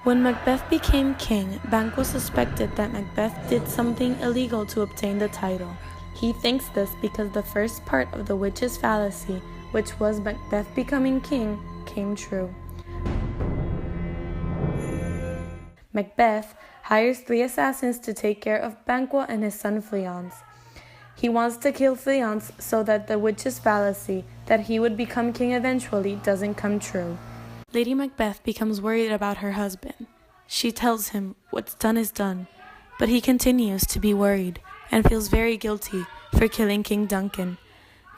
When Macbeth became king, Banquo suspected that Macbeth did something illegal to obtain the title. He thinks this because the first part of the witch's fallacy, which was Macbeth becoming king, came true. Macbeth hires 3 assassins to take care of Banquo and his son Fleance. He wants to kill Fleance so that the witch's fallacy, that he would become king eventually, doesn't come true. Lady Macbeth becomes worried about her husband. She tells him what's done is done, but he continues to be worried and feels very guilty for killing King Duncan.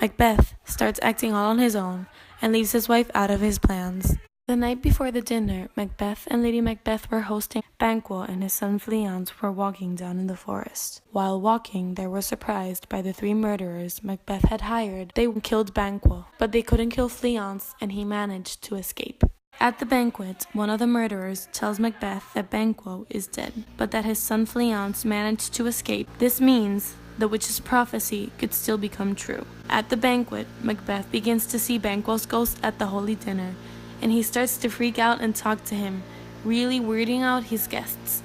Macbeth starts acting all on his own and leaves his wife out of his plans. The night before the dinner, Macbeth and Lady Macbeth were hosting. Banquo and his son Fleance were walking down in the forest. While walking, they were surprised by the 3 murderers Macbeth had hired. They killed Banquo, but they couldn't kill Fleance, and he managed to escape. At the banquet, one of the murderers tells Macbeth that Banquo is dead, but that his son Fleance managed to escape. This means the witch's prophecy could still become true. At the banquet, Macbeth begins to see Banquo's ghost at the holy dinner, and he starts to freak out and talk to him, really weirding out his guests.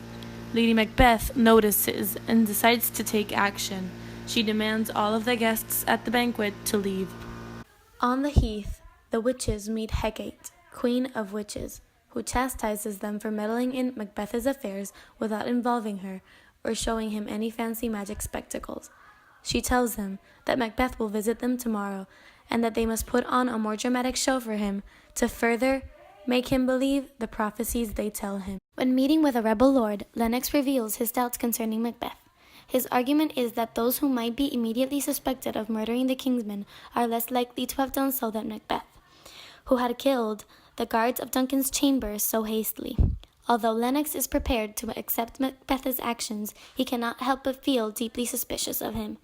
Lady Macbeth notices and decides to take action. She demands all of the guests at the banquet to leave. On the heath, the witches meet Hecate, Queen of Witches, who chastises them for meddling in Macbeth's affairs without involving her or showing him any fancy magic spectacles. She tells them that Macbeth will visit them tomorrow and that they must put on a more dramatic show for him to further make him believe the prophecies they tell him. When meeting with a rebel lord, Lennox reveals his doubts concerning Macbeth. His argument is that those who might be immediately suspected of murdering the Kingsmen are less likely to have done so than Macbeth, who had killed the guards of Duncan's chamber so hastily. Although Lennox is prepared to accept Macbeth's actions, he cannot help but feel deeply suspicious of him.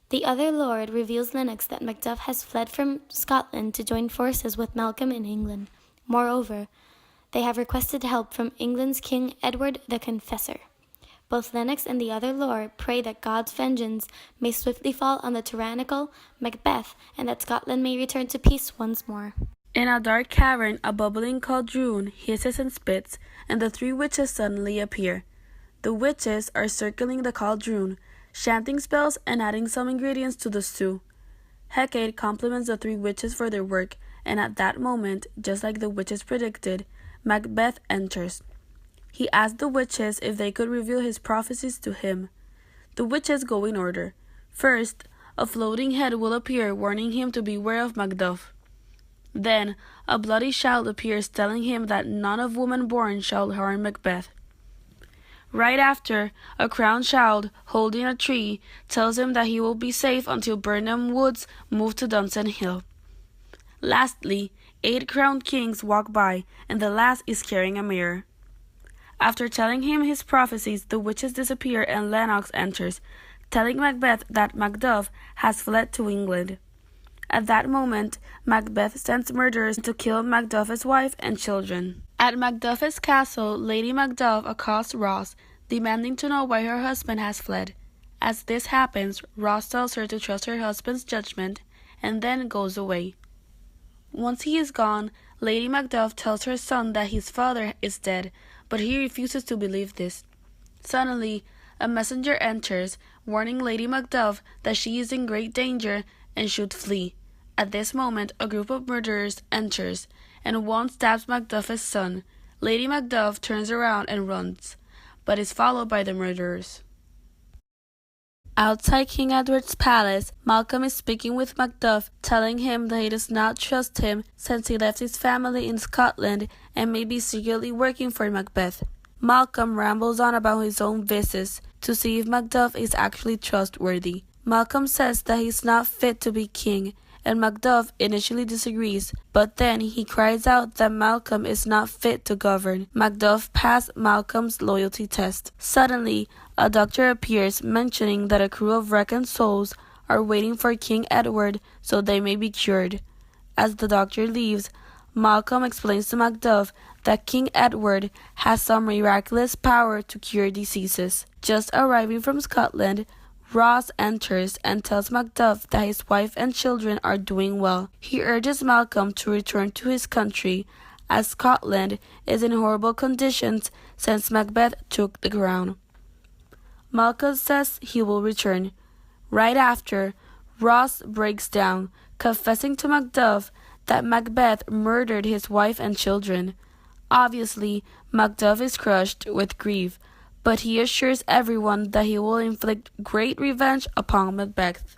The other lord reveals Lennox that Macduff has fled from Scotland to join forces with Malcolm in England. Moreover, they have requested help from England's King Edward the Confessor. Both Lennox and the other lord pray that God's vengeance may swiftly fall on the tyrannical Macbeth and that Scotland may return to peace once more. In a dark cavern, a bubbling cauldron hisses and spits, and the 3 witches suddenly appear. The witches are circling the cauldron, chanting spells and adding some ingredients to the stew. Hecate compliments the 3 witches for their work, and at that moment, just like the witches predicted, Macbeth enters. He asks the witches if they could reveal his prophecies to him. The witches go in order. First, a floating head will appear warning him to beware of Macduff. Then, a bloody child appears telling him that none of woman born shall harm Macbeth. Right after, a crowned child, holding a tree, tells him that he will be safe until Burnham Woods move to Dunsen Hill. Lastly, 8 crowned kings walk by, and the last is carrying a mirror. After telling him his prophecies, the witches disappear and Lennox enters, telling Macbeth that Macduff has fled to England. At that moment, Macbeth sends murderers to kill Macduff's wife and children. At Macduff's castle, Lady Macduff accosts Ross, demanding to know why her husband has fled. As this happens, Ross tells her to trust her husband's judgment, and then goes away. Once he is gone, Lady Macduff tells her son that his father is dead, but he refuses to believe this. Suddenly, a messenger enters, warning Lady Macduff that she is in great danger and should flee. At this moment, a group of murderers enters, and one stabs Macduff's son. Lady Macduff turns around and runs, but is followed by the murderers. Outside King Edward's palace, Malcolm is speaking with Macduff, telling him that he does not trust him since he left his family in Scotland and may be secretly working for Macbeth. Malcolm rambles on about his own visits to see if Macduff is actually trustworthy. Malcolm says that he's not fit to be king, and Macduff initially disagrees, but then he cries out that Malcolm is not fit to govern. Macduff passed Malcolm's loyalty test. Suddenly, a doctor appears, mentioning that a crew of reckoned souls are waiting for King Edward so they may be cured. As the doctor leaves, Malcolm explains to Macduff that King Edward has some miraculous power to cure diseases. Just arriving from Scotland, Ross enters and tells Macduff that his wife and children are doing well. He urges Malcolm to return to his country, as Scotland is in horrible conditions since Macbeth took the crown. Malchus says he will return. Right after, Ross breaks down, confessing to Macduff that Macbeth murdered his wife and children. Obviously, Macduff is crushed with grief, but he assures everyone that he will inflict great revenge upon Macbeth.